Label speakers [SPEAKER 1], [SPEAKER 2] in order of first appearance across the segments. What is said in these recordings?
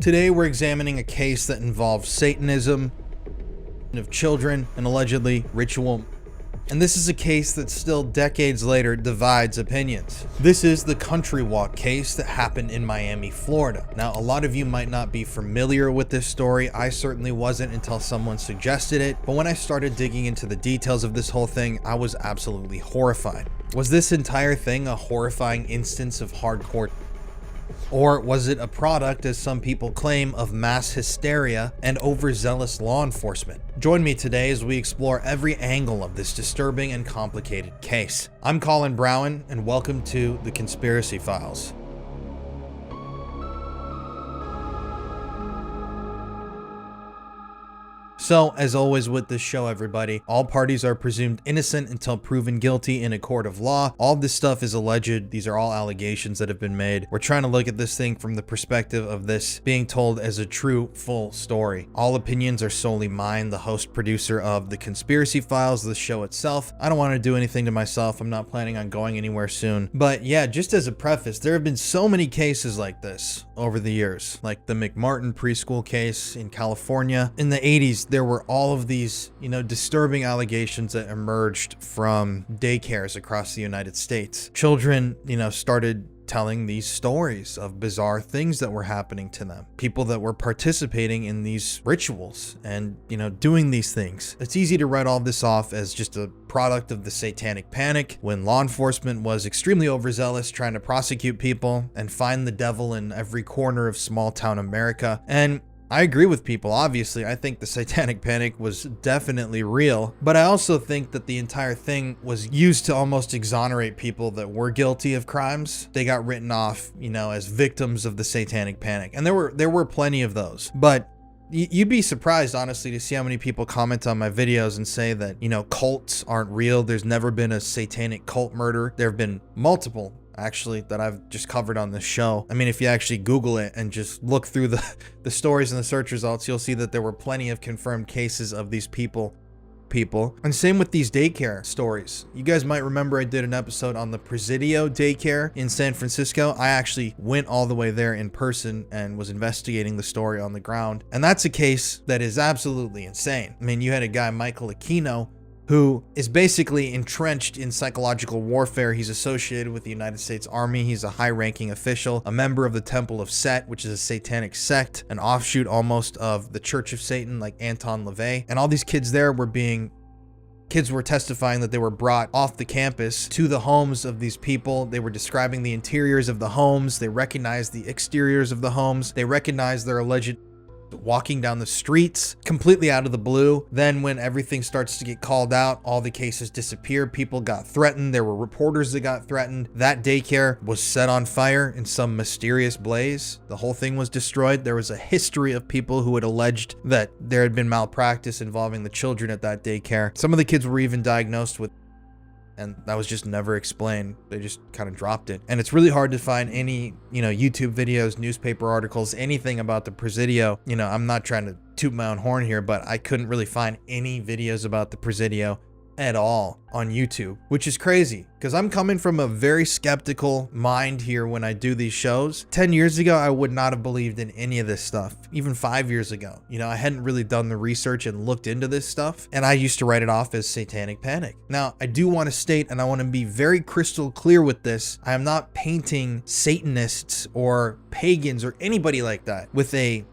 [SPEAKER 1] Today we're examining a case that involves Satanism of children and allegedly ritual. And this is a case that still decades later divides opinions. This is the Country Walk case that happened in Miami, Florida. Now, a lot of you might not be familiar with this story. I certainly wasn't until someone suggested it. But when I started digging into the details of this whole thing, I was absolutely horrified. Was this entire thing a horrifying instance of hardcore? Or was it a product, as some people claim, of mass hysteria and overzealous law enforcement? Join me today as we explore every angle of this disturbing and complicated case. I'm Colin Browen, and welcome to the Conspiracy Files. So, as always with this show, everybody, all parties are presumed innocent until proven guilty in a court of law. All this stuff is alleged. These are all allegations that have been made. We're trying to look at this thing from the perspective of this being told as a true, full story. All opinions are solely mine, the host producer of the Conspiracy Files, the show itself. I don't want to do anything to myself. I'm not planning on going anywhere soon. But yeah, just as a preface, there have been so many cases like this over the years, like the McMartin preschool case in California. In the 80s, there were all of these, disturbing allegations that emerged from daycares across the United States. Children, started telling these stories of bizarre things that were happening to them. People that were participating in these rituals and, doing these things. It's easy to write all this off as just a product of the Satanic Panic, when law enforcement was extremely overzealous trying to prosecute people and find the devil in every corner of small town America. And I agree with people, obviously. I think the Satanic Panic was definitely real, but I also think that the entire thing was used to almost exonerate people that were guilty of crimes. They got written off, as victims of the Satanic Panic. And there were plenty of those. But you'd be surprised, honestly, to see how many people comment on my videos and say that, cults aren't real. There's never been a satanic cult murder. There have been multiple, actually, that I've just covered on this show. I mean, if you actually Google it and just look through the stories and the search results, you'll see that there were plenty of confirmed cases of these people. And same with these daycare stories. You guys might remember I did an episode on the Presidio daycare in San Francisco. I actually went all the way there in person and was investigating the story on the ground. And that's a case that is absolutely insane. I mean, you had a guy, Michael Aquino, who is basically entrenched in psychological warfare. He's associated with the United States Army. He's a high-ranking official, a member of the Temple of Set, which is a satanic sect, an offshoot almost of the Church of Satan, like Anton LaVey. And all these kids there kids were testifying that they were brought off the campus to the homes of these people. They were describing the interiors of the homes. They recognized the exteriors of the homes. They recognized their alleged walking down the streets completely out of the blue. Then when everything starts to get called out, all the cases disappear. People got threatened. There were reporters that got threatened. That daycare was set on fire in some mysterious blaze. The whole thing was destroyed. There was a history of people who had alleged that there had been malpractice involving the children at that daycare. Some of the kids were even diagnosed with, and that was just never explained. They just kind of dropped it. And it's really hard to find any, YouTube videos, newspaper articles, anything about the Presidio. I'm not trying to toot my own horn here, but I couldn't really find any videos about the Presidio at all on YouTube, which is crazy because I'm coming from a very skeptical mind here when I do these shows. 10 years ago, I would not have believed in any of this stuff. Even 5 years ago, I hadn't really done the research and looked into this stuff, and I used to write it off as Satanic Panic. Now, I do want to state, and I want to be very crystal clear with this, I am not painting Satanists or pagans or anybody like that with a,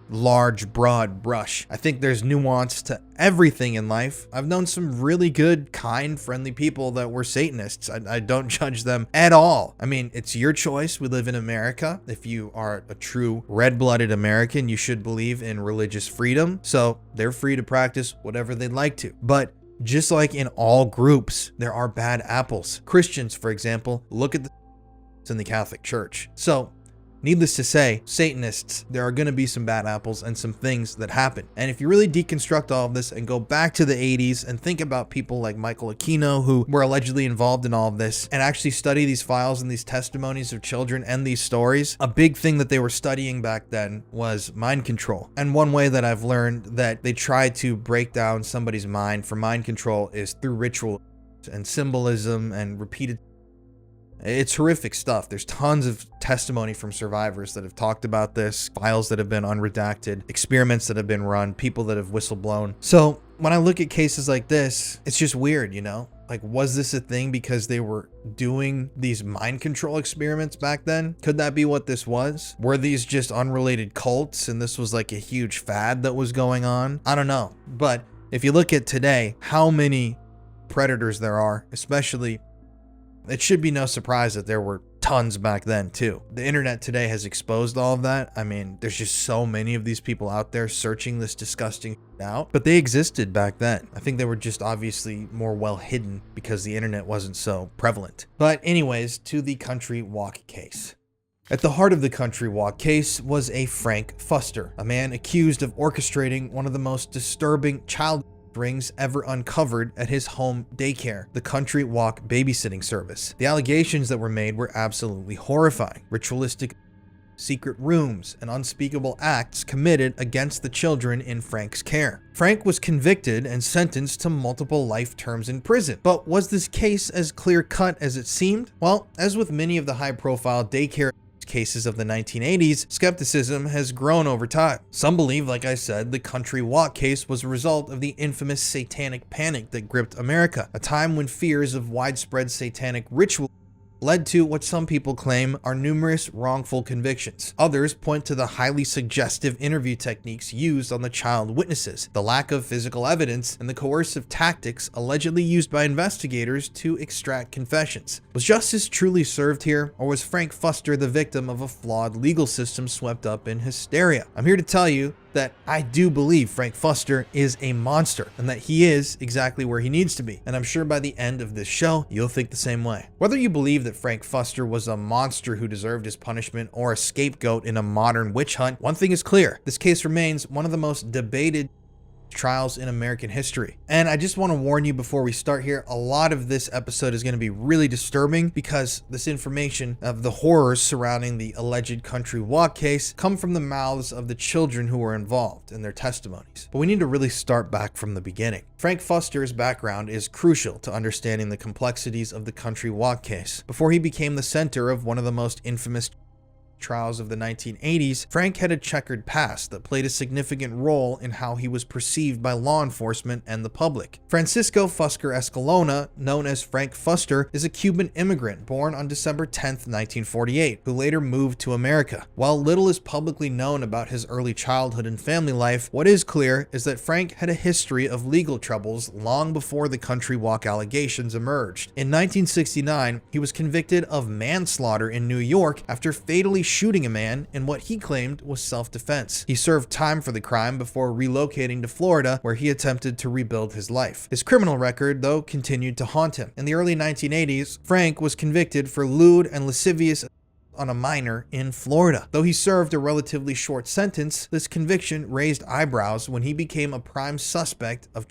[SPEAKER 1] large, broad brush. I think there's nuance to everything in life. I've known some really good, kind, friendly people that were Satanists. I don't judge them at all. I mean, it's your choice. We live in America. If you are a true red-blooded American, you should believe in religious freedom. So they're free to practice whatever they'd like to. But just like in all groups, there are bad apples. Christians, for example, look at in the Catholic Church. So needless to say, Satanists, there are going to be some bad apples and some things that happen. And if you really deconstruct all of this and go back to the 80s and think about people like Michael Aquino, who were allegedly involved in all of this, and actually study these files and these testimonies of children and these stories, a big thing that they were studying back then was mind control. And one way that I've learned that they try to break down somebody's mind for mind control is through ritual and symbolism and repeated It's horrific stuff. There's tons of testimony from survivors that have talked about this, files that have been unredacted, experiments that have been run, people that have whistleblown. So when I look at cases like this, it's just weird, you know? Like, was this a thing because they were doing these mind control experiments back then? Could that be what this was? Were these just unrelated cults and this was like a huge fad that was going on? I don't know. But if you look at today, how many predators there are, especially, it should be no surprise that there were tons back then too. The internet today has exposed all of that. I mean, there's just so many of these people out there searching this disgusting out, but they existed back then. I think they were just obviously more well hidden because the internet wasn't so prevalent. But anyways, to the country walk case. At the heart of the country walk case was a Frank Fuster, a man accused of orchestrating one of the most disturbing child rings ever uncovered at his home daycare, the Country Walk babysitting service. The allegations that were made were absolutely horrifying. Ritualistic secret rooms and unspeakable acts committed against the children in Frank's care. Frank was convicted and sentenced to multiple life terms in prison. But was this case as clear-cut as it seemed? Well, as with many of the high-profile daycare cases of the 1980s, skepticism has grown over time. Some believe, like I said, the Country Walk case was a result of the infamous Satanic panic that gripped America, a time when fears of widespread satanic ritual led to what some people claim are numerous wrongful convictions. Others point to the highly suggestive interview techniques used on the child witnesses, the lack of physical evidence, and the coercive tactics allegedly used by investigators to extract confessions. Was justice truly served here, or was Frank Fuster the victim of a flawed legal system swept up in hysteria? I'm here to tell you that I do believe Frank Fuster is a monster and that he is exactly where he needs to be. And I'm sure by the end of this show, you'll think the same way. Whether you believe that Frank Fuster was a monster who deserved his punishment or a scapegoat in a modern witch hunt, one thing is clear. This case remains one of the most debated trials in American history. And I just want to warn you before we start here, a lot of this episode is going to be really disturbing because this information of the horrors surrounding the alleged Country Walk case come from the mouths of the children who were involved in their testimonies. But we need to really start back from the beginning. Frank Fuster's background is crucial to understanding the complexities of the Country Walk case. Before he became the center of one of the most infamous trials of the 1980s, Frank had a checkered past that played a significant role in how he was perceived by law enforcement and the public. Francisco Fusker Escalona, known as Frank Fuster, is a Cuban immigrant born on December 10, 1948, who later moved to America. While little is publicly known about his early childhood and family life, what is clear is that Frank had a history of legal troubles long before the Country Walk allegations emerged. In 1969, he was convicted of manslaughter in New York after fatally shooting a man in what he claimed was self-defense. He served time for the crime before relocating to Florida, where he attempted to rebuild his life. His criminal record, though, continued to haunt him. In the early 1980s, Frank was convicted for lewd and lascivious on a minor in Florida. Though he served a relatively short sentence, this conviction raised eyebrows when he became a prime suspect of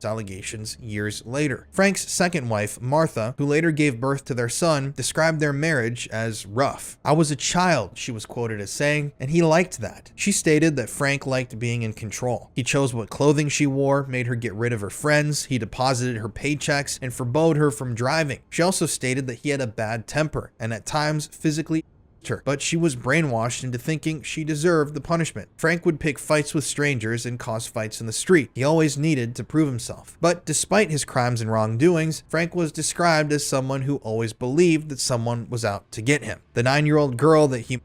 [SPEAKER 1] allegations years later. Frank's second wife, Martha, who later gave birth to their son, described their marriage as rough. "I was a child," she was quoted as saying, and he liked that. She stated that Frank liked being in control. He chose what clothing she wore, made her get rid of her friends, he deposited her paychecks, and forbade her from driving. She also stated that he had a bad temper, and at times physically her, but she was brainwashed into thinking she deserved the punishment. Frank would pick fights with strangers and cause fights in the street. He always needed to prove himself. But despite his crimes and wrongdoings, Frank was described as someone who always believed that someone was out to get him. The 9-year-old girl that he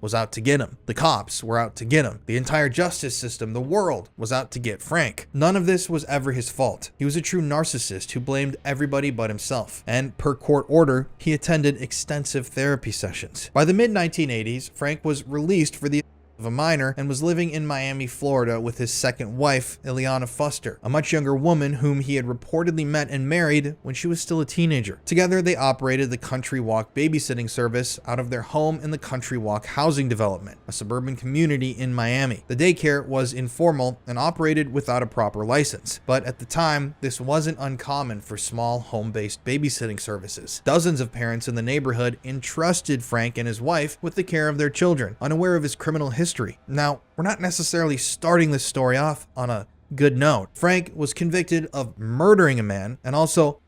[SPEAKER 1] was out to get him. The cops were out to get him. The entire justice system, the world, was out to get Frank. None of this was ever his fault. He was a true narcissist who blamed everybody but himself. And per court order, he attended extensive therapy sessions. By the mid-1980s, Frank was released for the of a minor and was living in Miami, Florida with his second wife, Ileana Fuster, a much younger woman whom he had reportedly met and married when she was still a teenager. Together, they operated the Country Walk babysitting service out of their home in the Country Walk housing development, a suburban community in Miami. The daycare was informal and operated without a proper license, but at the time, this wasn't uncommon for small home-based babysitting services. Dozens of parents in the neighborhood entrusted Frank and his wife with the care of their children, unaware of his criminal history. Now, we're not necessarily starting this story off on a good note. Frank was convicted of murdering a man and also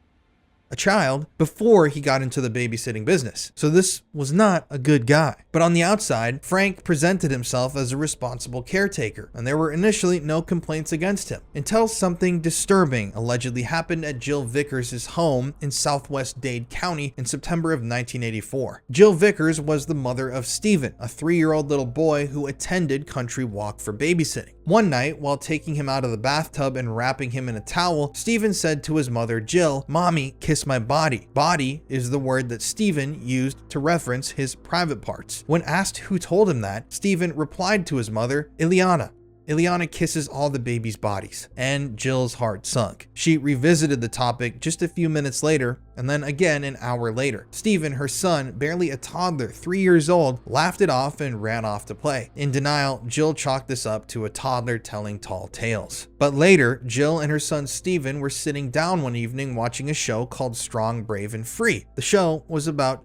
[SPEAKER 1] a child before he got into the babysitting business. So this was not a good guy. But on the outside, Frank presented himself as a responsible caretaker, and there were initially no complaints against him until something disturbing allegedly happened at Jill Vickers' home in southwest Dade County in September of 1984. Jill Vickers was the mother of Stephen, a 3-year-old little boy who attended Country Walk for babysitting. One night, while taking him out of the bathtub and wrapping him in a towel, Stephen said to his mother, Jill, "Mommy, kiss my body." Body is the word that Stephen used to reference his private parts. When asked who told him that, Stephen replied to his mother, "Ileana. Ileana kisses all the babies' bodies," and Jill's heart sunk. She revisited the topic just a few minutes later, and then again an hour later. Stephen, her son, barely a toddler, 3 years old, laughed it off and ran off to play. In denial, Jill chalked this up to a toddler telling tall tales. But later, Jill and her son Stephen were sitting down one evening watching a show called Strong, Brave, and Free. The show was about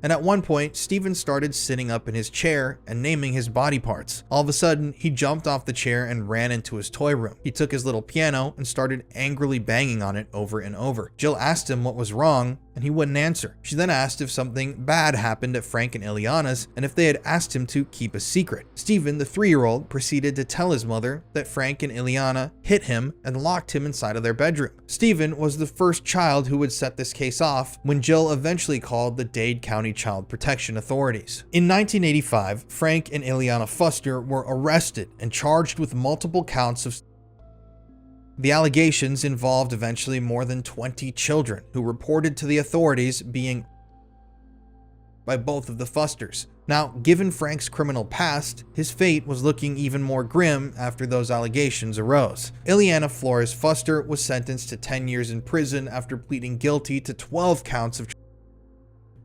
[SPEAKER 1] and at one point, Stephen started sitting up in his chair and naming his body parts. All of a sudden, he jumped off the chair and ran into his toy room. He took his little piano and started angrily banging on it over and over. Jill asked him what was wrong, and he wouldn't answer. She then asked if something bad happened at Frank and Ileana's and if they had asked him to keep a secret. Stephen, the 3-year-old, proceeded to tell his mother that Frank and Ileana hit him and locked him inside of their bedroom. Stephen was the first child who would set this case off when Jill eventually called the Dade County Child Protection Authorities. In 1985, Frank and Ileana Fuster were arrested and charged with multiple counts of The allegations involved eventually more than 20 children who reported to the authorities being by both of the Fusters. Now, given Frank's criminal past, his fate was looking even more grim after those allegations arose. Ileana Flores Fuster was sentenced to 10 years in prison after pleading guilty to 12 counts of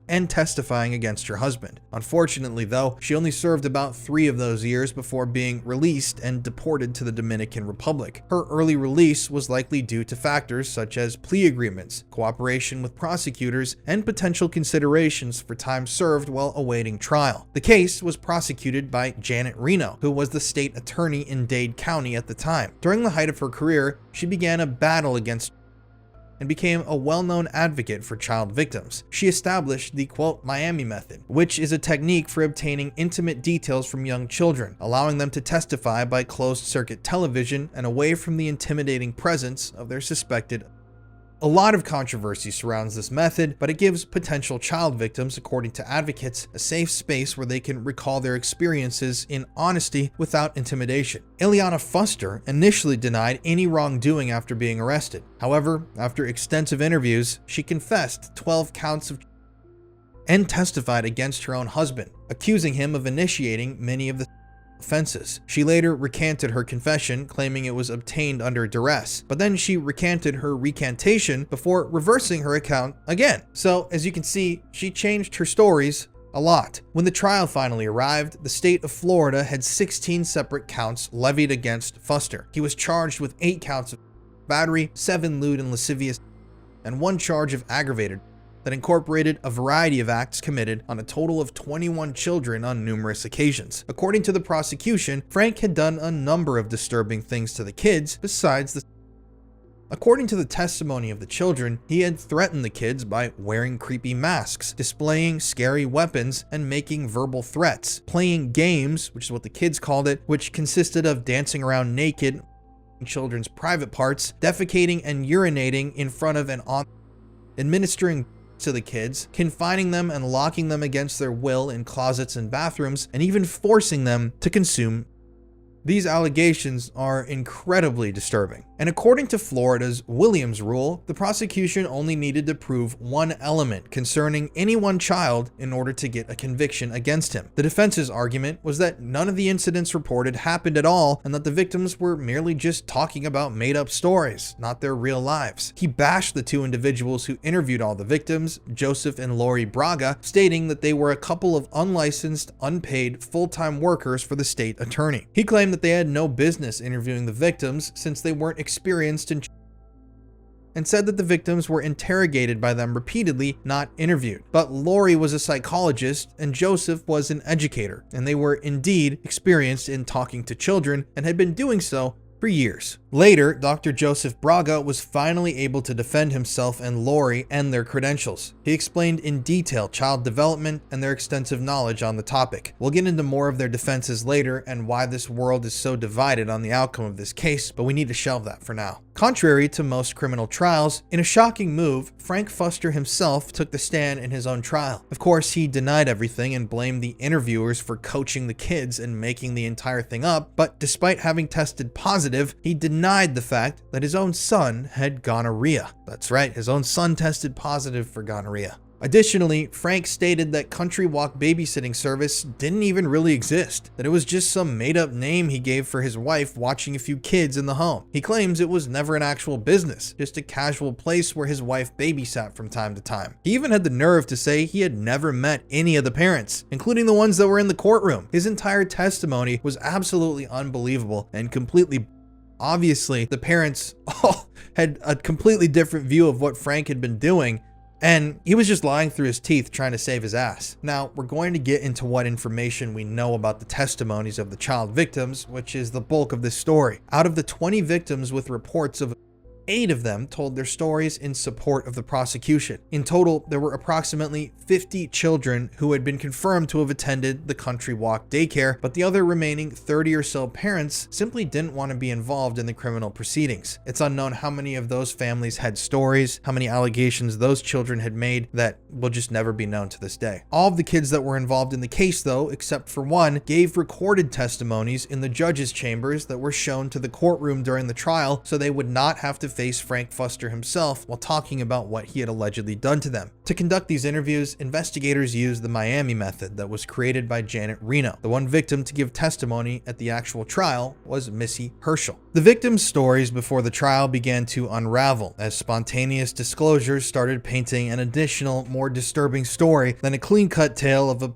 [SPEAKER 1] and testifying against her husband. Unfortunately, though, she only served about 3 of those years before being released and deported to the Dominican Republic. Her early release was likely due to factors such as plea agreements, cooperation with prosecutors, and potential considerations for time served while awaiting trial. The case was prosecuted by Janet Reno, who was the state attorney in Dade County at the time. During the height of her career, she began a battle against and became a well-known advocate for child victims. She established the, quote, Miami method, which is a technique for obtaining intimate details from young children, allowing them to testify by closed-circuit television and away from the intimidating presence of their suspected. A lot of controversy surrounds this method, but it gives potential child victims, according to advocates, a safe space where they can recall their experiences in honesty without intimidation. Ileana Fuster initially denied any wrongdoing after being arrested. However, after extensive interviews, she confessed 12 counts of and testified against her own husband, accusing him of initiating many of the offenses. She later recanted her confession, claiming it was obtained under duress, but then she recanted her recantation before reversing her account again. So, as you can see, she changed her stories a lot. When the trial finally arrived, the state of Florida had 16 separate counts levied against Fuster. He was charged with 8 counts of battery, 7 lewd and lascivious, and 1 charge of aggravated that incorporated a variety of acts committed on a total of 21 children on numerous occasions. According to the prosecution, Frank had done a number of disturbing things to the kids besides the According to the testimony of the children, he had threatened the kids by wearing creepy masks, displaying scary weapons, and making verbal threats, playing games, which is what the kids called it, which consisted of dancing around naked in children's private parts, defecating and urinating in front of and on, administering to the kids, confining them and locking them against their will in closets and bathrooms, and even forcing them to consume. These allegations are incredibly disturbing. And according to Florida's Williams rule, the prosecution only needed to prove one element concerning any one child in order to get a conviction against him. The defense's argument was that none of the incidents reported happened at all and that the victims were merely just talking about made-up stories, not their real lives. He bashed the 2 individuals who interviewed all the victims, Joseph and Lori Braga, stating that they were a couple of unlicensed, unpaid, full-time workers for the state attorney. He claimed that they had no business interviewing the victims since they weren't experienced in and said that the victims were interrogated by them repeatedly, not interviewed. But Lori was a psychologist and Joseph was an educator, and they were indeed experienced in talking to children and had been doing so for years. Later, Dr. Joseph Braga was finally able to defend himself and Lori and their credentials. He explained in detail child development and their extensive knowledge on the topic. We'll get into more of their defenses later and why this world is so divided on the outcome of this case, but we need to shelve that for now. Contrary to most criminal trials, in a shocking move, Frank Fuster himself took the stand in his own trial. Of course, he denied everything and blamed the interviewers for coaching the kids and making the entire thing up, but despite having tested positive, he denied the fact that his own son had gonorrhea. That's right, his own son tested positive for gonorrhea. Additionally, Frank stated that Country Walk babysitting service didn't even really exist, that it was just some made-up name he gave for his wife watching a few kids in the home. He claims it was never an actual business, just a casual place where his wife babysat from time to time. He even had the nerve to say he had never met any of the parents, including the ones that were in the courtroom. His entire testimony was absolutely unbelievable and completely. Obviously, the parents all had a completely different view of what Frank had been doing, and he was just lying through his teeth trying to save his ass. Now, we're going to get into what information we know about the testimonies of the child victims, which is the bulk of this story. Out of the 20 victims with reports of 8 of them told their stories in support of the prosecution. In total, there were approximately 50 children who had been confirmed to have attended the Country Walk daycare, but the other remaining 30 or so parents simply didn't want to be involved in the criminal proceedings. It's unknown how many of those families had stories, how many allegations those children had made that will just never be known to this day. All of the kids that were involved in the case, though, except for one, gave recorded testimonies in the judge's chambers that were shown to the courtroom during the trial so they would not have to face Frank Fuster himself while talking about what he had allegedly done to them. To conduct these interviews, investigators used the Miami method that was created by Janet Reno. The one victim to give testimony at the actual trial was Missy Herschel. The victims' stories before the trial began to unravel as spontaneous disclosures started painting an additional, more disturbing story than a clean-cut tale of a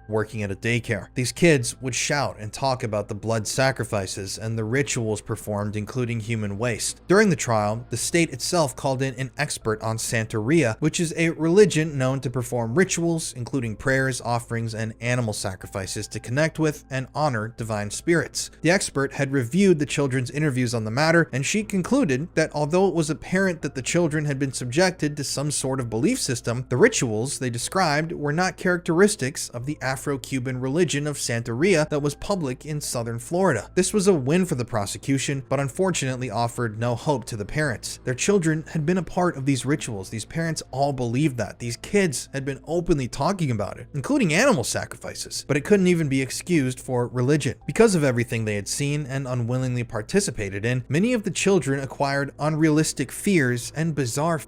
[SPEAKER 1] working at a daycare. These kids would shout and talk about the blood sacrifices and the rituals performed, including human waste. During the trial, the state itself called in an expert on Santeria, which is a religion known to perform rituals, including prayers, offerings, and animal sacrifices to connect with and honor divine spirits. The expert had reviewed the children's interviews on the matter, and she concluded that although it was apparent that the children had been subjected to some sort of belief system, the rituals they described were not characteristics of the Afro-Cuban religion of Santeria that was public in southern Florida. This was a win for the prosecution, but unfortunately offered no hope to the parents. Their children had been a part of these rituals. These parents all believed that. These kids had been openly talking about it, including animal sacrifices, but it couldn't even be excused for religion. Because of everything they had seen and unwillingly participated in, many of the children acquired unrealistic fears and bizarre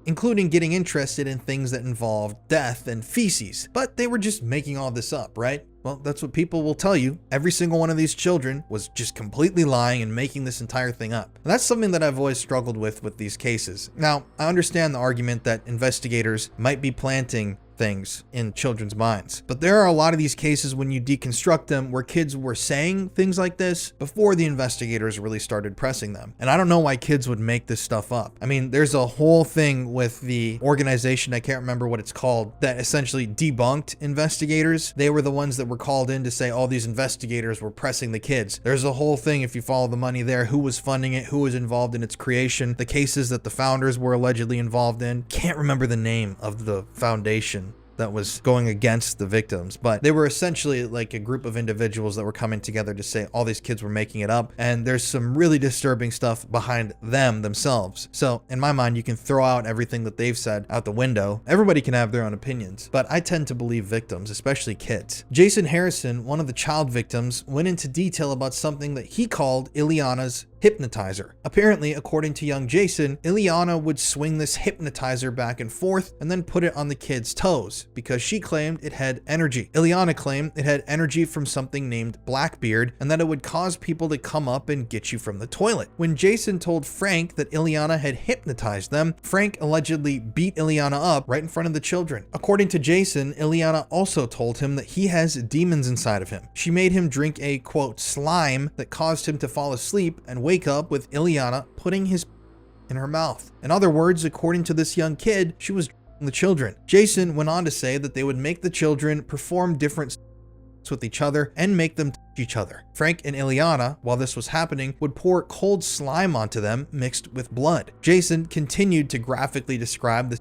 [SPEAKER 1] including getting interested in things that involved death and feces. But they were just making all this up, right? Well, that's what people will tell you. Every single one of these children was just completely lying and making this entire thing up. And that's something that I've always struggled with these cases. Now, I understand the argument that investigators might be planting things in children's minds, but there are a lot of these cases when you deconstruct them where kids were saying things like this before the investigators really started pressing them. And I don't know why kids would make this stuff up. I mean, there's a whole thing with the organization, I can't remember what it's called, that essentially debunked investigators. They were the ones that were called in to say all these investigators were pressing the kids. There's a whole thing, if you follow the money there, who was funding it, who was involved in its creation, the cases that the founders were allegedly involved in. Can't remember the name of the foundation that was going against the victims, but they were essentially like a group of individuals that were coming together to say all these kids were making it up, and there's some really disturbing stuff behind them themselves. So in my mind, you can throw out everything that they've said out the window. Everybody can have their own opinions, but I tend to believe victims, especially kids. Jason Harrison, one of the child victims, went into detail about something that he called Ileana's hypnotizer. Apparently, according to young Jason, Ileana would swing this hypnotizer back and forth and then put it on the kid's toes because she claimed it had energy. Ileana claimed it had energy from something named Blackbeard and that it would cause people to come up and get you from the toilet. When Jason told Frank that Ileana had hypnotized them, Frank allegedly beat Ileana up right in front of the children. According to Jason, Ileana also told him that he has demons inside of him. She made him drink a, quote, slime that caused him to fall asleep and wake up with Ileana putting his in her mouth. In other words, according to this young kid, she was the children. Jason went on to say that they would make the children perform different with each other and make them touch each other. Frank and Ileana, while this was happening, would pour cold slime onto them mixed with blood. Jason continued to graphically describe the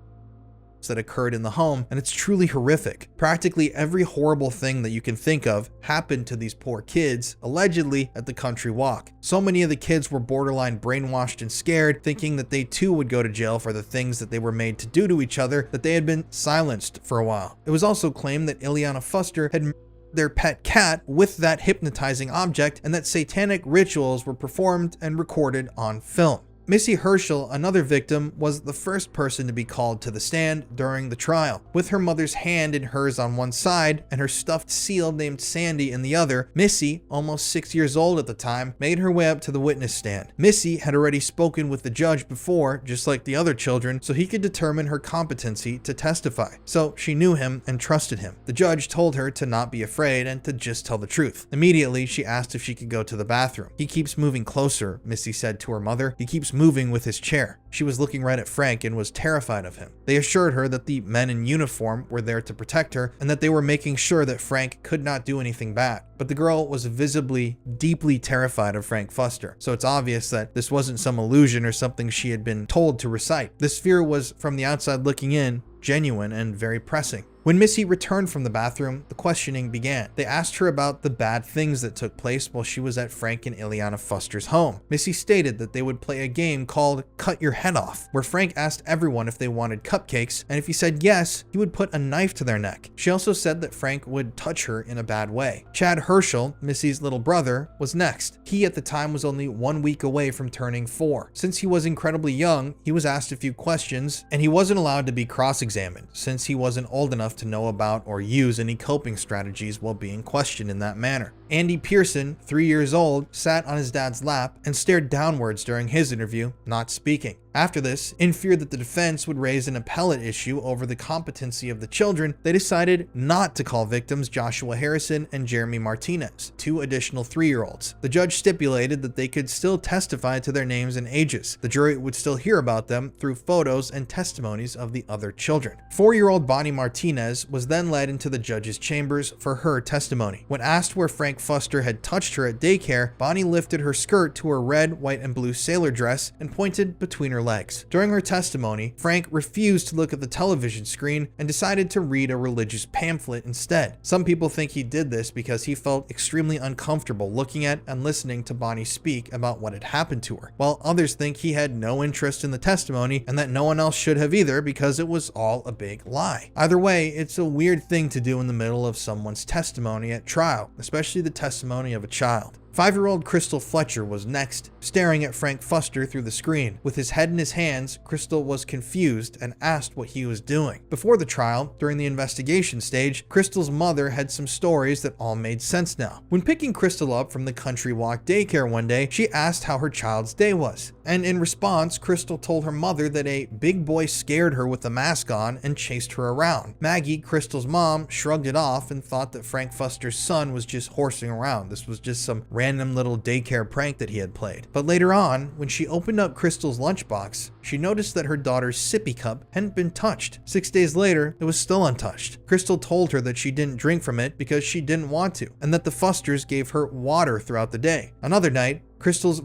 [SPEAKER 1] that occurred in the home, and it's truly horrific. Practically every horrible thing that you can think of happened to these poor kids, allegedly at the country walk. So many of the kids were borderline brainwashed and scared, thinking that they too would go to jail for the things that they were made to do to each other, that they had been silenced for a while. It was also claimed that Ileana Fuster had their pet cat with that hypnotizing object, and that satanic rituals were performed and recorded on film. Missy Herschel, another victim, was the first person to be called to the stand during the trial. With her mother's hand in hers on one side and her stuffed seal named Sandy in the other, Missy, almost 6 years old at the time, made her way up to the witness stand. Missy had already spoken with the judge before, just like the other children, so he could determine her competency to testify. So she knew him and trusted him. The judge told her to not be afraid and to just tell the truth. Immediately, she asked if she could go to the bathroom. "He keeps moving closer," Missy said to her mother. "He keeps moving with his chair." She was looking right at Frank and was terrified of him. They assured her that the men in uniform were there to protect her and that they were making sure that Frank could not do anything bad. But the girl was visibly, deeply terrified of Frank Fuster, so it's obvious that this wasn't some illusion or something she had been told to recite. This fear was, from the outside looking in, genuine and very pressing. When Missy returned from the bathroom, the questioning began. They asked her about the bad things that took place while she was at Frank and Ileana Fuster's home. Missy stated that they would play a game called Cut Your Head Off, where Frank asked everyone if they wanted cupcakes, and if he said yes, he would put a knife to their neck. She also said that Frank would touch her in a bad way. Chad Herschel, Missy's little brother, was next. He at the time was only 1 week away from turning 4. Since he was incredibly young, he was asked a few questions, and he wasn't allowed to be cross-examined, since he wasn't old enough to know about or use any coping strategies while being questioned in that manner. Andy Pearson, 3 years old, sat on his dad's lap and stared downwards during his interview, not speaking. After this, in fear that the defense would raise an appellate issue over the competency of the children, they decided not to call victims Joshua Harrison and Jeremy Martinez, 2 additional 3-year-olds. The judge stipulated that they could still testify to their names and ages. The jury would still hear about them through photos and testimonies of the other children. 4-year-old Bonnie Martinez was then led into the judge's chambers for her testimony. When asked where Frank Fuster had touched her at daycare, Bonnie lifted her skirt to her red, white, and blue sailor dress and pointed between her legs. During her testimony, Frank refused to look at the television screen and decided to read a religious pamphlet instead. Some people think he did this because he felt extremely uncomfortable looking at and listening to Bonnie speak about what had happened to her, while others think he had no interest in the testimony and that no one else should have either because it was all a big lie. Either way, it's a weird thing to do in the middle of someone's testimony at trial, especially the testimony of a child. 5-year-old Crystal Fletcher was next, staring at Frank Fuster through the screen. With his head in his hands, Crystal was confused and asked what he was doing. Before the trial, during the investigation stage, Crystal's mother had some stories that all made sense now. When picking Crystal up from the Country Walk daycare one day, she asked how her child's day was. And in response, Crystal told her mother that a big boy scared her with a mask on and chased her around. Maggie, Crystal's mom, shrugged it off and thought that Frank Fuster's son was just horsing around. This was just some random little daycare prank that he had played. But later on, when she opened up Crystal's lunchbox, she noticed that her daughter's sippy cup hadn't been touched. 6 days later, it was still untouched. Crystal told her that she didn't drink from it because she didn't want to, and that the Fusters gave her water throughout the day. Another night, Crystal's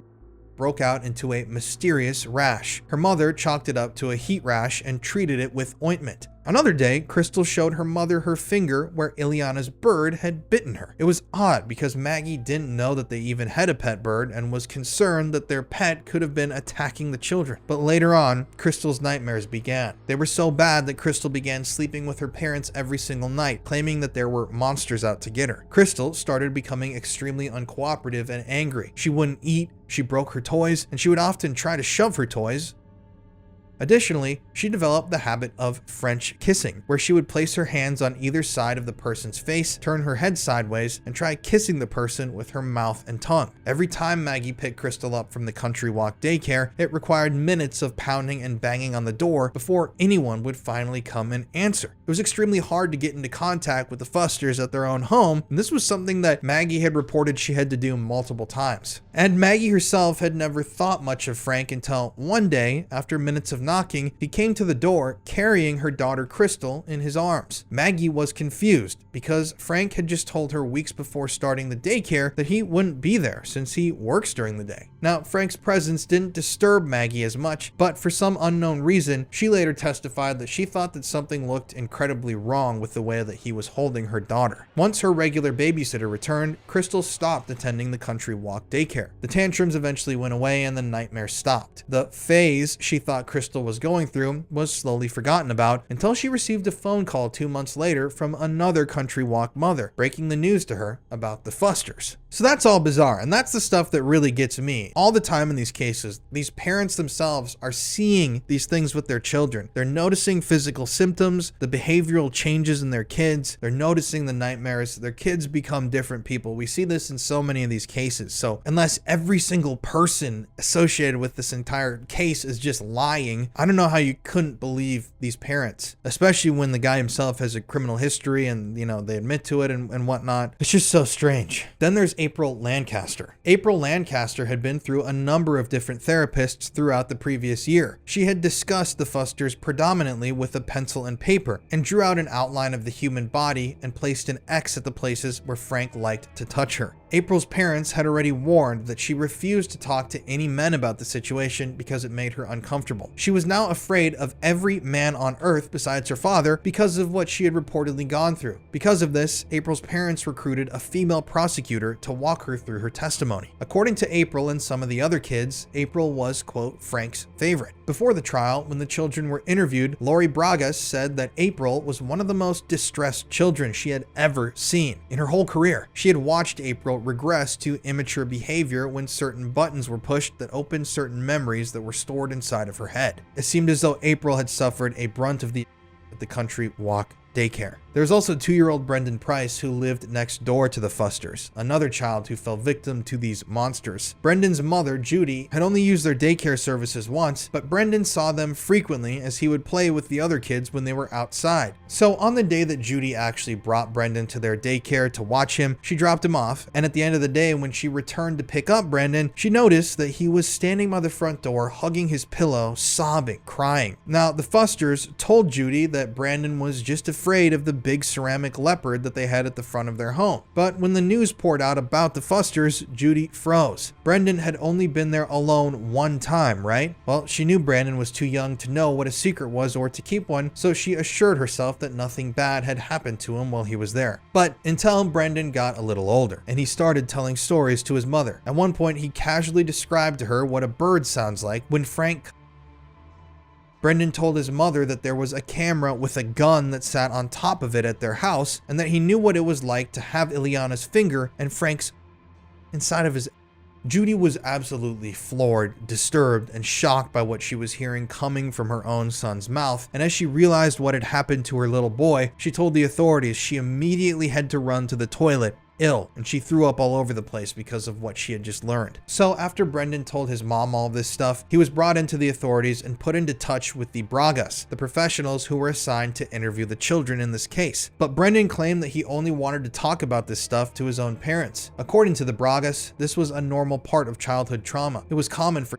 [SPEAKER 1] broke out into a mysterious rash. Her mother chalked it up to a heat rash and treated it with ointment. Another day, Crystal showed her mother her finger where Ileana's bird had bitten her. It was odd because Maggie didn't know that they even had a pet bird and was concerned that their pet could have been attacking the children. But later on, Crystal's nightmares began. They were so bad that Crystal began sleeping with her parents every single night, claiming that there were monsters out to get her. Crystal started becoming extremely uncooperative and angry. She wouldn't eat, she broke her toys, and she would often try to shove her toys. Additionally, she developed the habit of French kissing, where she would place her hands on either side of the person's face, turn her head sideways, and try kissing the person with her mouth and tongue. Every time Maggie picked Crystal up from the Country Walk daycare, it required minutes of pounding and banging on the door before anyone would finally come and answer. It was extremely hard to get into contact with the Fusters at their own home, and this was something that Maggie had reported she had to do multiple times. And Maggie herself had never thought much of Frank until one day, after minutes of knocking, he came to the door carrying her daughter Crystal in his arms. Maggie was confused because Frank had just told her weeks before starting the daycare that he wouldn't be there since he works during the day. Now, Frank's presence didn't disturb Maggie as much, but for some unknown reason, she later testified that she thought that something looked incredibly wrong with the way that he was holding her daughter. Once her regular babysitter returned, Crystal stopped attending the country walk daycare. The tantrums eventually went away and the nightmare stopped. The phase she thought Crystal was going through was slowly forgotten about until she received a phone call 2 months later from another country walk mother, breaking the news to her about the Fusters. So that's all bizarre, and that's the stuff that really gets me. All the time in these cases, these parents themselves are seeing these things with their children. They're noticing physical symptoms, the behavioral changes in their kids. They're noticing the nightmares. Their kids become different people. We see this in so many of these cases. So unless every single person associated with this entire case is just lying, I don't know how you couldn't believe these parents, especially when the guy himself has a criminal history and, you know, they admit to it and whatnot. It's just so strange. Then there's April Lancaster. April Lancaster had been through a number of different therapists throughout the previous year. She had discussed the Fusters predominantly with a pencil and paper and drew out an outline of the human body and placed an X at the places where Frank liked to touch her. April's parents had already warned that she refused to talk to any men about the situation because it made her uncomfortable. She was now afraid of every man on earth besides her father because of what she had reportedly gone through. Because of this, April's parents recruited a female prosecutor to walk her through her testimony. According to April and some of the other kids, April was, quote, Frank's favorite. Before the trial, when the children were interviewed, Lori Bragas said that April was one of the most distressed children she had ever seen in her whole career. She had watched April regress to immature behavior when certain buttons were pushed that opened certain memories that were stored inside of her head. It seemed as though April had suffered a brunt of the country walk daycare. There's also 2-year-old Brendan Price who lived next door to the Fusters, another child who fell victim to these monsters. Brendan's mother, Judy, had only used their daycare services once, but Brendan saw them frequently as he would play with the other kids when they were outside. So on the day that Judy actually brought Brendan to their daycare to watch him, she dropped him off, and at the end of the day when she returned to pick up Brendan, she noticed that he was standing by the front door hugging his pillow, sobbing, crying. Now, the Fusters told Judy that Brendan was just afraid of the big ceramic leopard that they had at the front of their home. But when the news poured out about the Fusters, Judy froze. Brendan had only been there alone one time, right? Well, she knew Brendan was too young to know what a secret was or to keep one, so she assured herself that nothing bad had happened to him while he was there. But until Brendan got a little older, and he started telling stories to his mother. At one point, he casually described to her what a bird sounds like when Frank. Brendan told his mother that there was a camera with a gun that sat on top of it at their house, and that he knew what it was like to have Ileana's finger and Frank's inside of his. Judy was absolutely floored, disturbed, and shocked by what she was hearing coming from her own son's mouth, and as she realized what had happened to her little boy, she told the authorities she immediately had to run to the toilet, ill, and she threw up all over the place because of what she had just learned. So after Brendan told his mom all of this stuff, he was brought into the authorities and put into touch with the Bragas, the professionals who were assigned to interview the children in this case. But Brendan claimed that he only wanted to talk about this stuff to his own parents. According to the Bragas, this was a normal part of childhood trauma. It was common for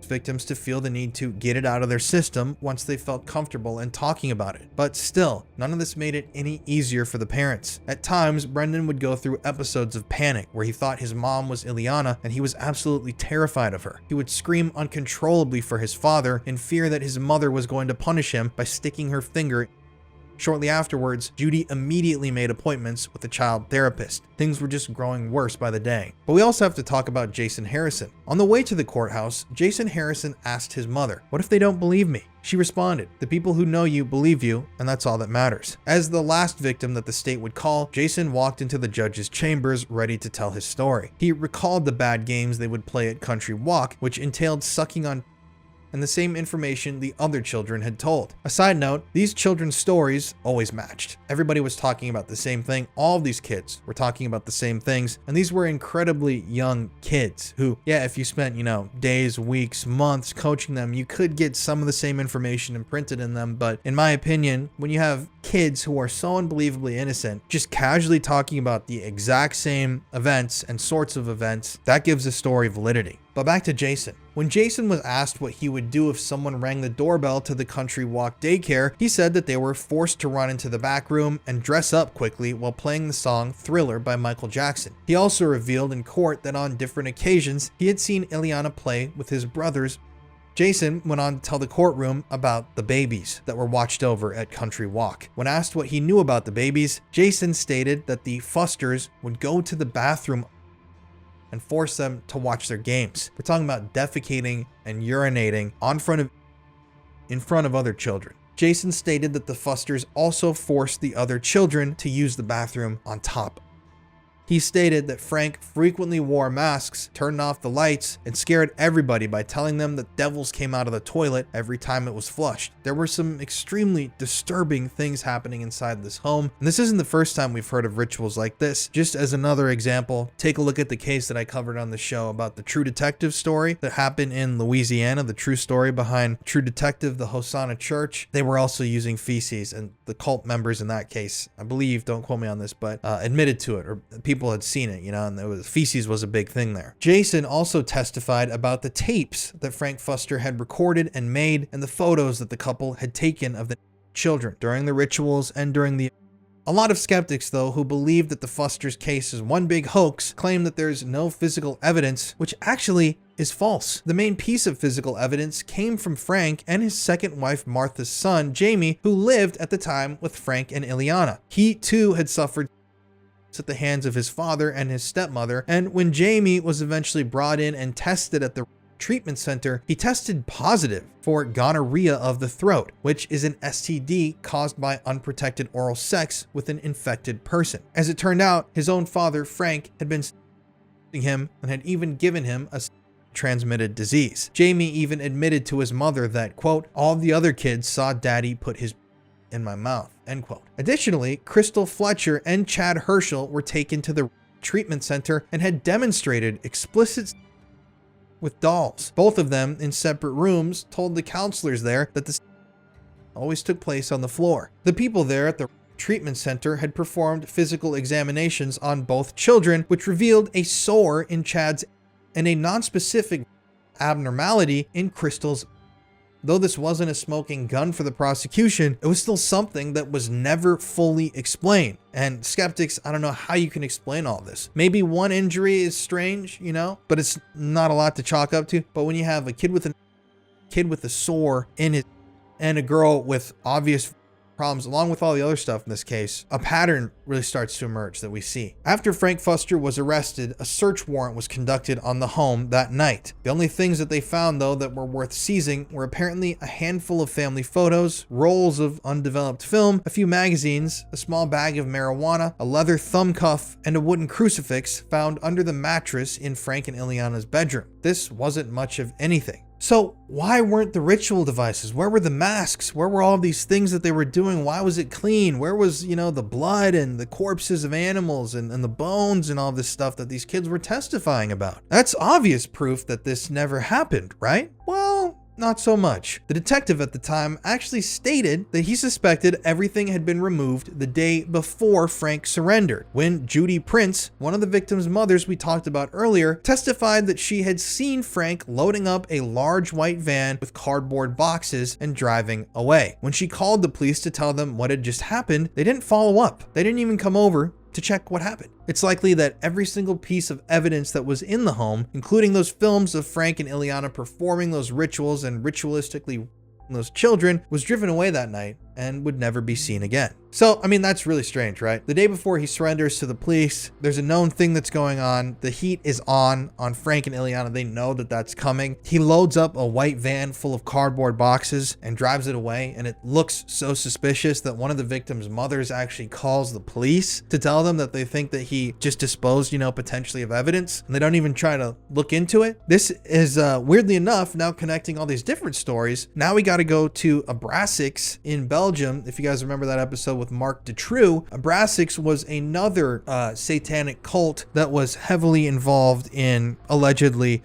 [SPEAKER 1] victims to feel the need to get it out of their system once they felt comfortable in talking about it. But still, none of this made it any easier for the parents. At times, Brendan would go through episodes of panic where he thought his mom was Ileana and he was absolutely terrified of her. He would scream uncontrollably for his father in fear that his mother was going to punish him by sticking her finger. Shortly afterwards, Judy immediately made appointments with a child therapist. Things were just growing worse by the day. But we also have to talk about Jason Harrison. On the way to the courthouse, Jason Harrison asked his mother, "What if they don't believe me?" She responded, "The people who know you believe you, and that's all that matters." As the last victim that the state would call, Jason walked into the judge's chambers ready to tell his story. He recalled the bad games they would play at Country Walk, which entailed sucking on and the same information the other children had told. A side note, these children's stories always matched. Everybody was talking about the same thing. All of these kids were talking about the same things. And these were incredibly young kids who, yeah, if you spent, days, weeks, months coaching them, you could get some of the same information imprinted in them. But in my opinion, when you have kids who are so unbelievably innocent, just casually talking about the exact same events and sorts of events, that gives a story validity. But back to Jason. When Jason was asked what he would do if someone rang the doorbell to the Country Walk daycare, he said that they were forced to run into the back room and dress up quickly while playing the song Thriller by Michael Jackson. He also revealed in court that on different occasions he had seen Ileana play with his brothers. Jason went on to tell the courtroom about the babies that were watched over at Country Walk. When asked what he knew about the babies, Jason stated that the Fusters would go to the bathroom and force them to watch their games. We're talking about defecating and urinating in front of other children. Jason stated that the Fusters also forced the other children to use the bathroom on top. He stated that Frank frequently wore masks, turned off the lights, and scared everybody by telling them that devils came out of the toilet every time it was flushed. There were some extremely disturbing things happening inside this home, and this isn't the first time we've heard of rituals like this. Just as another example, take a look at the case that I covered on the show about the True Detective story that happened in Louisiana, the true story behind True Detective, the Hosanna Church. They were also using feces, and the cult members in that case, I believe, don't quote me on this, but admitted to it, or people had seen it, and feces was a big thing there. Jason also testified about the tapes that Frank Fuster had recorded and made, and the photos that the couple had taken of the children during the rituals and during the... A lot of skeptics, though, who believe that the Fuster's case is one big hoax, claim that there's no physical evidence, which actually is false. The main piece of physical evidence came from Frank and his second wife Martha's son, Jamie, who lived at the time with Frank and Ileana. He, too, had suffered at the hands of his father and his stepmother, and when Jamie was eventually brought in and tested at the treatment center, he tested positive for gonorrhea of the throat, which is an STD caused by unprotected oral sex with an infected person. As it turned out, his own father, Frank, had been him and had even given him a transmitted disease. Jamie even admitted to his mother that, quote, all the other kids saw daddy put his in my mouth, end quote. Additionally, Crystal Fletcher and Chad Herschel were taken to the treatment center and had demonstrated explicit with dolls. Both of them, in separate rooms, told the counselors there that this always took place on the floor. The people there at the treatment center had performed physical examinations on both children, which revealed a sore in Chad's and a non-specific abnormality in Crystal's. Though this wasn't a smoking gun for the prosecution, it was still something that was never fully explained. And skeptics, I don't know how you can explain all this. Maybe one injury is strange, but it's not a lot to chalk up to. But when you have a kid with a sore in it and a girl with obvious problems, along with all the other stuff in this case, a pattern really starts to emerge that we see. After Frank Fuster was arrested, a search warrant was conducted on the home that night. The only things that they found, though, that were worth seizing were apparently a handful of family photos, rolls of undeveloped film, a few magazines, a small bag of marijuana, a leather thumb cuff, and a wooden crucifix found under the mattress in Frank and Ileana's bedroom. This wasn't much of anything. So why weren't the ritual devices? Where were the masks? Where were all these things that they were doing? Why was it clean? Where was, the blood and the corpses of animals and the bones and all this stuff that these kids were testifying about? That's obvious proof that this never happened, right? Well, not so much. The detective at the time actually stated that he suspected everything had been removed the day before Frank surrendered, when Judy Prince, one of the victim's mothers we talked about earlier, testified that she had seen Frank loading up a large white van with cardboard boxes and driving away. When she called the police to tell them what had just happened, they didn't follow up. They didn't even come over to check what happened. It's likely that every single piece of evidence that was in the home, including those films of Frank and Ileana performing those rituals and ritualistically those children, was driven away that night and would never be seen again. So, that's really strange, right? The day before he surrenders to the police, there's a known thing that's going on. The heat is on Frank and Ileana. They know that that's coming. He loads up a white van full of cardboard boxes and drives it away. And it looks so suspicious that one of the victim's mothers actually calls the police to tell them that they think that he just disposed, potentially of evidence. And they don't even try to look into it. This is, weirdly enough, now connecting all these different stories. Now we got to go to Abraxas in Belgium. If you guys remember that episode with Mark Dutroux, Abraxas was another satanic cult that was heavily involved in allegedly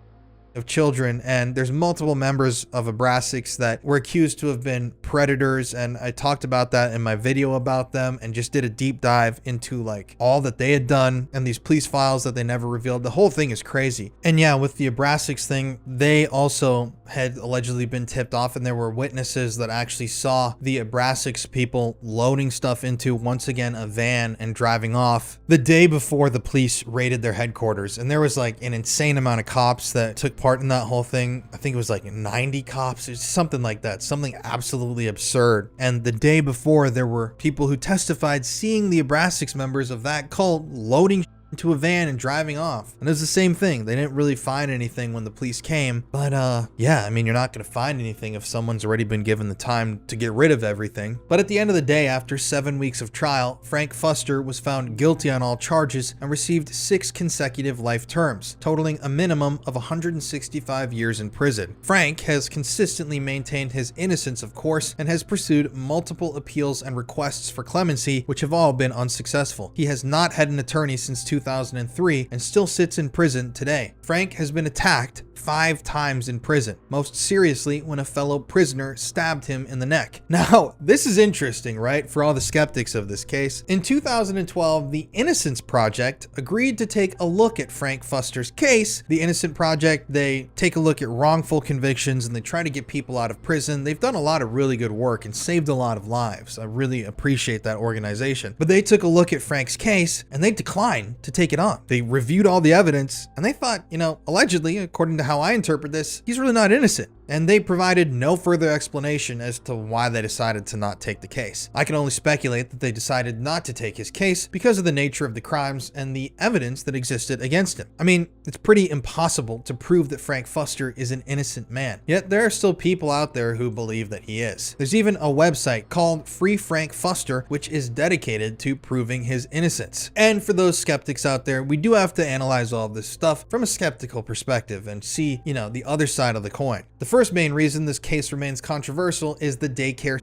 [SPEAKER 1] of children, and there's multiple members of Abrasics that were accused to have been predators, and I talked about that in my video about them and just did a deep dive into like all that they had done and these police files that they never revealed. The whole thing is crazy. And yeah, with the Abrasics thing, they also had allegedly been tipped off, and there were witnesses that actually saw the Abrasics people loading stuff into, once again, a van and driving off the day before the police raided their headquarters. And there was like an insane amount of cops that took part in that whole thing. I think it was like 90 cops or something like that, something absolutely absurd. And the day before, there were people who testified seeing the Abrasics members of that cult loading into a van and driving off. And it was the same thing. They didn't really find anything when the police came. But yeah, I mean, you're not going to find anything if someone's already been given the time to get rid of everything. But at the end of the day, after 7 weeks of trial, Frank Fuster was found guilty on all charges and received 6 consecutive life terms, totaling a minimum of 165 years in prison. Frank has consistently maintained his innocence, of course, and has pursued multiple appeals and requests for clemency, which have all been unsuccessful. He has not had an attorney since 2003 and still sits in prison today. Frank has been attacked 5 times in prison, most seriously when a fellow prisoner stabbed him in the neck. Now, this is interesting, right? For all the skeptics of this case. In 2012, the Innocence Project agreed to take a look at Frank Fuster's case. The Innocent Project, they take a look at wrongful convictions and they try to get people out of prison. They've done a lot of really good work and saved a lot of lives. I really appreciate that organization. But they took a look at Frank's case and they declined to take it on. They reviewed all the evidence and they thought, allegedly, according to how I interpret this, he's really not innocent. And they provided no further explanation as to why they decided to not take the case. I can only speculate that they decided not to take his case because of the nature of the crimes and the evidence that existed against him. I mean, it's pretty impossible to prove that Frank Fuster is an innocent man. Yet there are still people out there who believe that he is. There's even a website called Free Frank Fuster, which is dedicated to proving his innocence. And for those skeptics out there, we do have to analyze all of this stuff from a skeptical perspective and see, the other side of the coin. The first main reason this case remains controversial is the daycare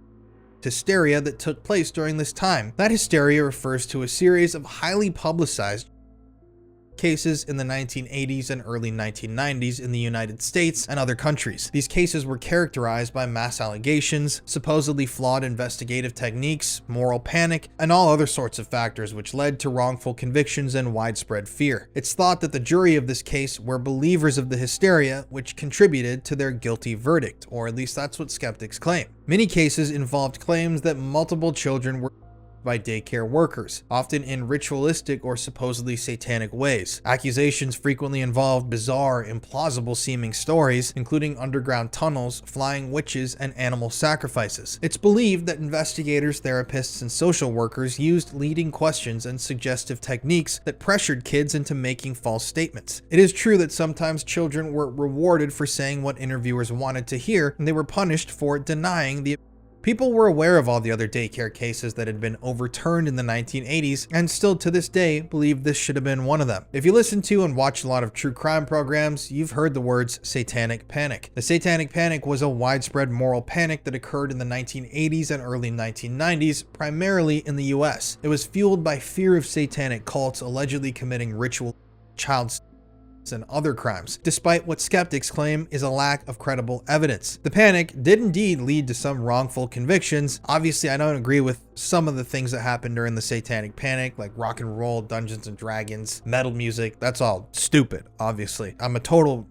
[SPEAKER 1] hysteria that took place during this time. That hysteria refers to a series of highly publicized cases in the 1980s and early 1990s in the United States and other countries. These cases were characterized by mass allegations, supposedly flawed investigative techniques, moral panic, and all other sorts of factors which led to wrongful convictions and widespread fear. It's thought that the jury of this case were believers of the hysteria, which contributed to their guilty verdict, or at least that's what skeptics claim. Many cases involved claims that multiple children were by daycare workers, often in ritualistic or supposedly satanic ways. Accusations frequently involved bizarre, implausible seeming stories, including underground tunnels, flying witches, and animal sacrifices. It's believed that investigators, therapists, and social workers used leading questions and suggestive techniques that pressured kids into making false statements. It is true that sometimes children were rewarded for saying what interviewers wanted to hear, and they were punished for denying the People were aware of all the other daycare cases that had been overturned in the 1980s and still to this day believe this should have been one of them. If you listen to and watch a lot of true crime programs, you've heard the words Satanic Panic. The Satanic Panic was a widespread moral panic that occurred in the 1980s and early 1990s, primarily in the US. It was fueled by fear of satanic cults allegedly committing ritual child and other crimes, despite what skeptics claim is a lack of credible evidence. The panic did indeed lead to some wrongful convictions. Obviously, I don't agree with some of the things that happened during the Satanic Panic, like rock and roll, Dungeons and Dragons, metal music. That's all stupid, obviously. I'm a total,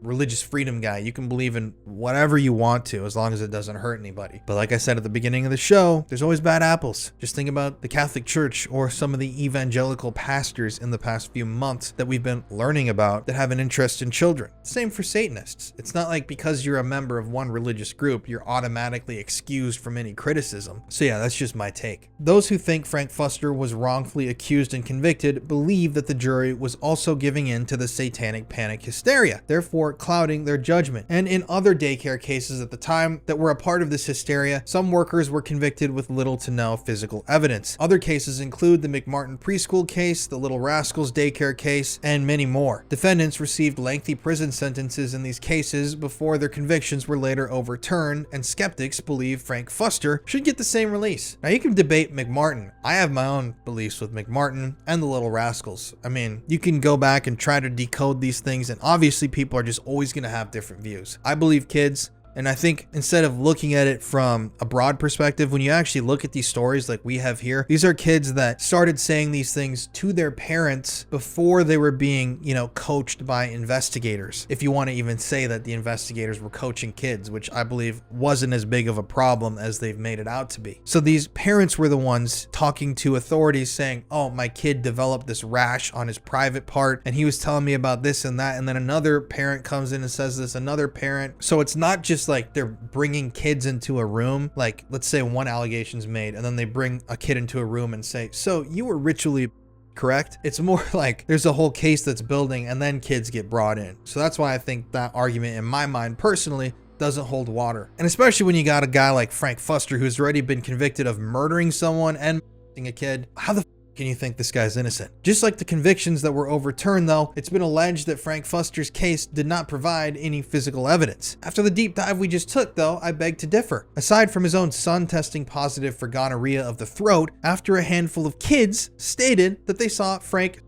[SPEAKER 1] religious freedom guy. You can believe in whatever you want to, as long as it doesn't hurt anybody. But like I said at the beginning of the show, there's always bad apples. Just think about the Catholic Church or some of the evangelical pastors in the past few months that we've been learning about that have an interest in children. Same for Satanists. It's not like because you're a member of one religious group, you're automatically excused from any criticism. So yeah, that's just my take. Those who think Frank Fuster was wrongfully accused and convicted believe that the jury was also giving in to the Satanic Panic hysteria, therefore clouding their judgment. And in other daycare cases at the time that were a part of this hysteria, some workers were convicted with little to no physical evidence. Other cases include the McMartin preschool case, the Little Rascals daycare case, and many more. Defendants received lengthy prison sentences in these cases before their convictions were later overturned, and skeptics believe Frank Fuster should get the same release. Now, they can debate McMartin. I have my own beliefs with McMartin and the Little Rascals. I mean, you can go back and try to decode these things, and obviously people are just always going to have different views. I believe kids. And I think instead of looking at it from a broad perspective, when you actually look at these stories like we have here, these are kids that started saying these things to their parents before they were being, coached by investigators. If you want to even say that the investigators were coaching kids, which I believe wasn't as big of a problem as they've made it out to be. So these parents were the ones talking to authorities saying, oh, my kid developed this rash on his private part and he was telling me about this and that. And then another parent comes in and says this, another parent. So it's not just like they're bringing kids into a room, like let's say one allegation's made and then they bring a kid into a room and say, so you were ritually correct? It's more like there's a whole case that's building and then kids get brought in. So that's why I think that argument in my mind personally doesn't hold water. And especially when you got a guy like Frank Fuster who's already been convicted of murdering someone and a kid. How the can you think this guy's innocent? Just like the convictions that were overturned though, it's been alleged that Frank Fuster's case did not provide any physical evidence. After the deep dive we just took though, I beg to differ. Aside from his own son testing positive for gonorrhea of the throat, after a handful of kids stated that they saw Frank,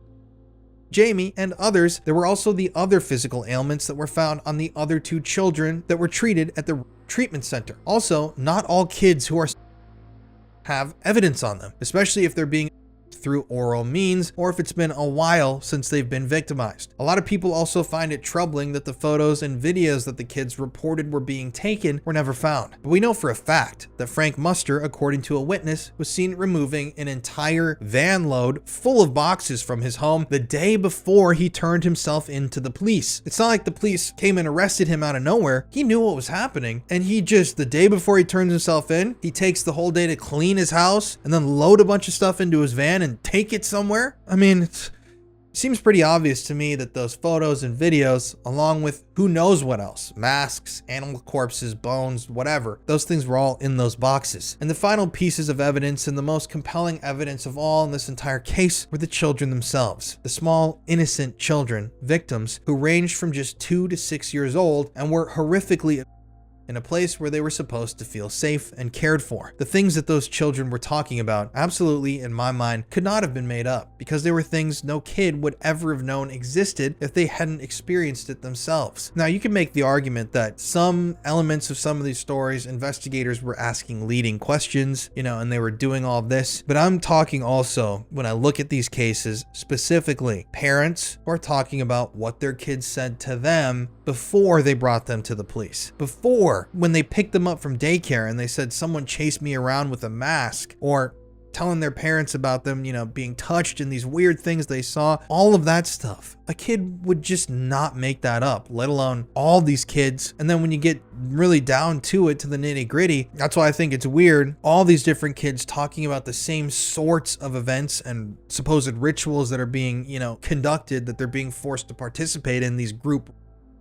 [SPEAKER 1] Jamie, and others, there were also the other physical ailments that were found on the other 2 children that were treated at the treatment center. Also, not all kids who are have evidence on them, especially if they're being through oral means or if it's been a while since they've been victimized. A lot of people also find it troubling that the photos and videos that the kids reported were being taken were never found. But we know for a fact that Frank Muster, according to a witness, was seen removing an entire van load full of boxes from his home the day before he turned himself into the police. It's not like the police came and arrested him out of nowhere. He knew what was happening and he just, the day before he turns himself in, he takes the whole day to clean his house and then load a bunch of stuff into his van and take it somewhere. I mean, it seems pretty obvious to me that those photos and videos, along with who knows what else, masks, animal corpses, bones, whatever, those things were all in those boxes. And the final pieces of evidence and the most compelling evidence of all in this entire case were the children themselves. The small, innocent children, victims, who ranged from just 2 to 6 years old and were horrifically in a place where they were supposed to feel safe and cared for. The things that those children were talking about, absolutely, in my mind, could not have been made up because they were things no kid would ever have known existed if they hadn't experienced it themselves. Now, you can make the argument that some elements of some of these stories, investigators were asking leading questions, and they were doing all this, but I'm talking also, when I look at these cases, specifically parents who are talking about what their kids said to them before they brought them to the police. Before, when they picked them up from daycare and they said someone chased me around with a mask, or telling their parents about them, being touched and these weird things they saw, all of that stuff. A kid would just not make that up, let alone all these kids. And then when you get really down to it, to the nitty gritty, that's why I think it's weird. All these different kids talking about the same sorts of events and supposed rituals that are being, conducted, that they're being forced to participate in, these group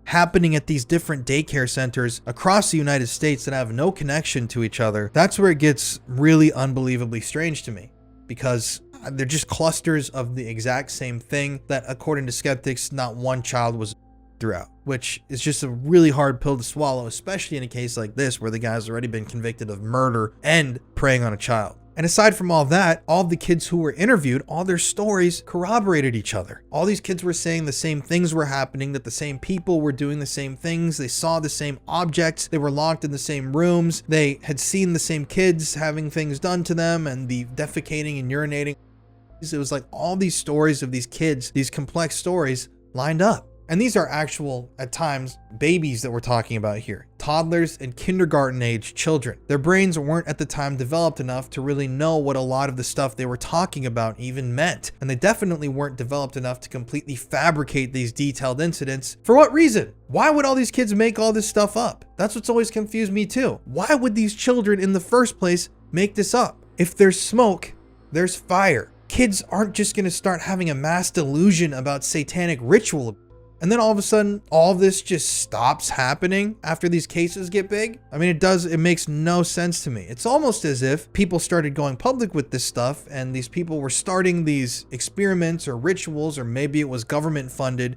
[SPEAKER 1] happening at these different daycare centers across the United States that have no connection to each other. That's where it gets really unbelievably strange to me, because they're just clusters of the exact same thing that, according to skeptics, not one child was throughout, which is just a really hard pill to swallow, especially in a case like this where the guy's already been convicted of murder and preying on a child. And aside from all that, all the kids who were interviewed, all their stories corroborated each other. All these kids were saying the same things were happening, that the same people were doing the same things. They saw the same objects. They were locked in the same rooms. They had seen the same kids having things done to them and the defecating and urinating. It was like all these stories of these kids, these complex stories lined up. And these are actual, at times, babies that we're talking about here. Toddlers and kindergarten age children. Their brains weren't at the time developed enough to really know what a lot of the stuff they were talking about even meant. And they definitely weren't developed enough to completely fabricate these detailed incidents. For what reason? Why would all these kids make all this stuff up? That's what's always confused me too. Why would these children in the first place make this up? If there's smoke, there's fire. Kids aren't just going to start having a mass delusion about satanic ritual. And then all of a sudden, all this just stops happening after these cases get big. I mean, it makes no sense to me. It's almost as if people started going public with this stuff and these people were starting these experiments or rituals, or maybe it was government funded,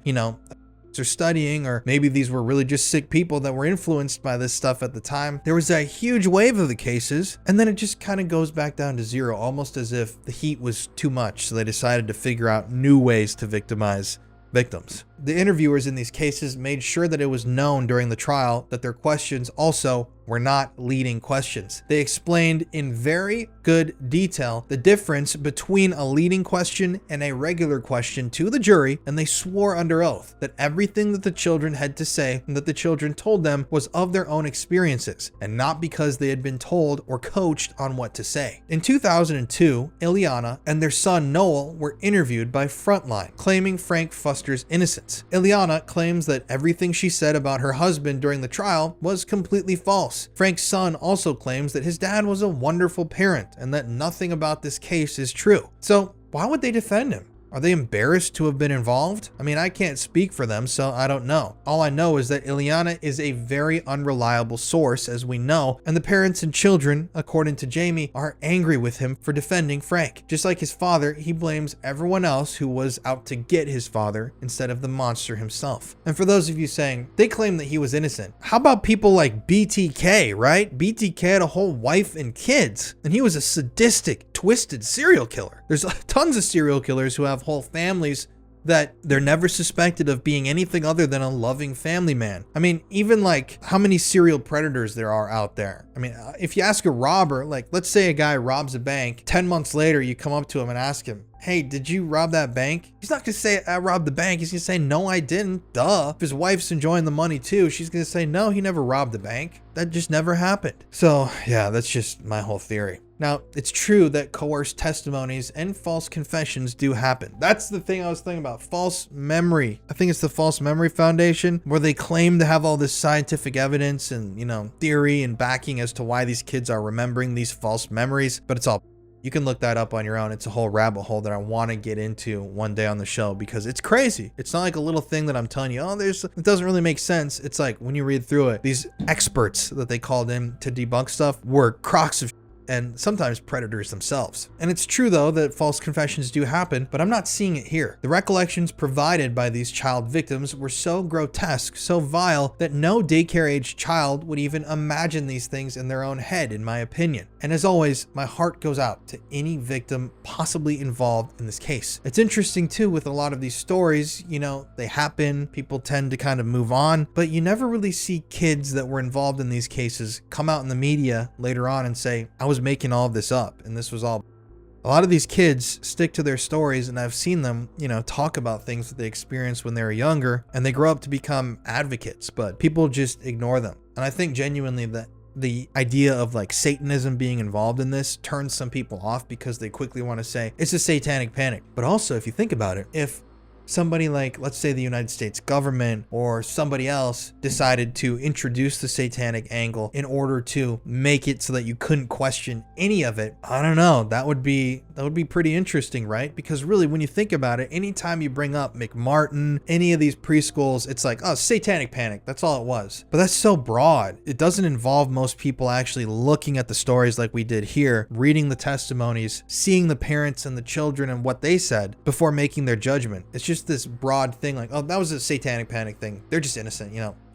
[SPEAKER 1] or studying, or maybe these were really just sick people that were influenced by this stuff at the time. There was a huge wave of the cases, and then it just kind of goes back down to zero, almost as if the heat was too much, so they decided to figure out new ways to victimize victims. The interviewers in these cases made sure that it was known during the trial that their questions also were not leading questions. They explained in very good detail the difference between a leading question and a regular question to the jury, and they swore under oath that everything that the children had to say and that the children told them was of their own experiences and not because they had been told or coached on what to say. In 2002, Ileana and their son Noel were interviewed by Frontline, claiming Frank Fuster's innocence. Ileana claims that everything she said about her husband during the trial was completely false. Frank's son also claims that his dad was a wonderful parent and that nothing about this case is true. So why would they defend him? Are they embarrassed to have been involved? I mean, I can't speak for them, so I don't know. All I know is that Ileana is a very unreliable source, as we know, and the parents and children, according to Jamie, are angry with him for defending Frank. Just like his father, he blames everyone else who was out to get his father instead of the monster himself. And for those of you saying, they claim that he was innocent. How about people like BTK, right? BTK had a whole wife and kids, and he was a sadistic, twisted serial killer. There's tons of serial killers who have whole families that they're never suspected of being anything other than a loving family man. I mean, even like how many serial predators there are out there. I mean, if you ask a robber, like let's say a guy robs a bank, 10 months later, you come up to him and ask him, hey, did you rob that bank? He's not gonna say, I robbed the bank. He's gonna say, no, I didn't. Duh. If his wife's enjoying the money too, she's gonna say, no, he never robbed the bank. That just never happened. So yeah, that's just my whole theory. Now, it's true that coerced testimonies and false confessions do happen. That's the thing I was thinking about, false memory. I think it's the False Memory Foundation, where they claim to have all this scientific evidence and, theory and backing as to why these kids are remembering these false memories, but it's all. You can look that up on your own. It's a whole rabbit hole that I want to get into one day on the show because it's crazy. It's not like a little thing that I'm telling you, it doesn't really make sense. It's like when you read through it, these experts that they called in to debunk stuff were crocs of and sometimes predators themselves. And it's true though that false confessions do happen, but I'm not seeing it here. The recollections provided by these child victims were so grotesque, so vile, that no daycare-age child would even imagine these things in their own head, in my opinion. And as always, my heart goes out to any victim possibly involved in this case. It's interesting too with a lot of these stories, they happen, people tend to kind of move on, but you never really see kids that were involved in these cases come out in the media later on and say, I was making all of this up and this was all. A lot of these kids stick to their stories, and I've seen them, talk about things that they experienced when they were younger, and they grow up to become advocates, but people just ignore them. And I think genuinely that the idea of like Satanism being involved in this turns some people off because they quickly want to say it's a satanic panic. But also, if you think about it, if somebody like, let's say the United States government or somebody else decided to introduce the satanic angle in order to make it so that you couldn't question any of it, I don't know, that would be pretty interesting, right? Because really, when you think about it, anytime you bring up McMartin, any of these preschools, it's like, oh, satanic panic, that's all it was. But that's so broad. It doesn't involve most people actually looking at the stories like we did here, reading the testimonies, seeing the parents and the children and what they said before making their judgment. It's just this broad thing like, oh, that was a satanic panic thing. They're just innocent,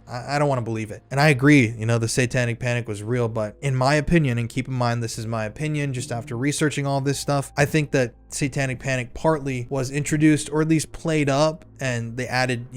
[SPEAKER 1] I don't want to believe it. And I agree, the satanic panic was real, but in my opinion, and keep in mind, this is my opinion just after researching all this stuff, I think that satanic panic partly was introduced or at least played up, and they added,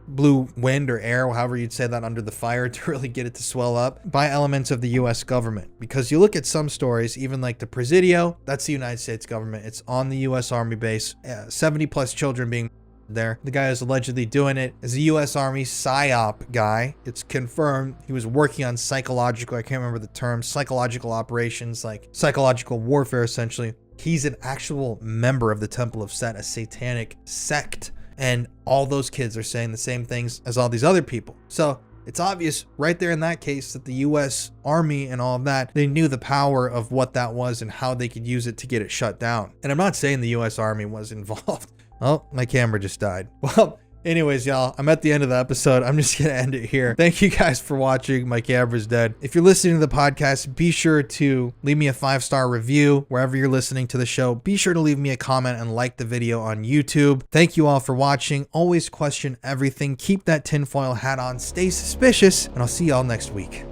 [SPEAKER 1] blue wind or air, however you'd say that, under the fire to really get it to swell up by elements of the US government. Because you look at some stories, even like the Presidio, that's the United States government. It's on the US Army base, 70 plus children being there. The guy is allegedly doing it as a U.S. Army PSYOP guy. It's confirmed he was working on psychological, I can't remember the term, psychological operations, like psychological warfare essentially. He's an actual member of the Temple of Set, a satanic sect. And all those kids are saying the same things as all these other people. So it's obvious right there in that case that the U.S. Army and all of that, they knew the power of what that was and how they could use it to get it shut down. And I'm not saying the U.S. Army was involved. Oh, my camera just died. Well, Anyways, y'all, I'm at the end of the episode. I'm just going to end it here. Thank you guys for watching. My camera's dead. If you're listening to the podcast, be sure to leave me a 5-star review wherever you're listening to the show. Be sure to leave me a comment and like the video on YouTube. Thank you all for watching. Always question everything. Keep that tinfoil hat on. Stay suspicious, and I'll see y'all next week.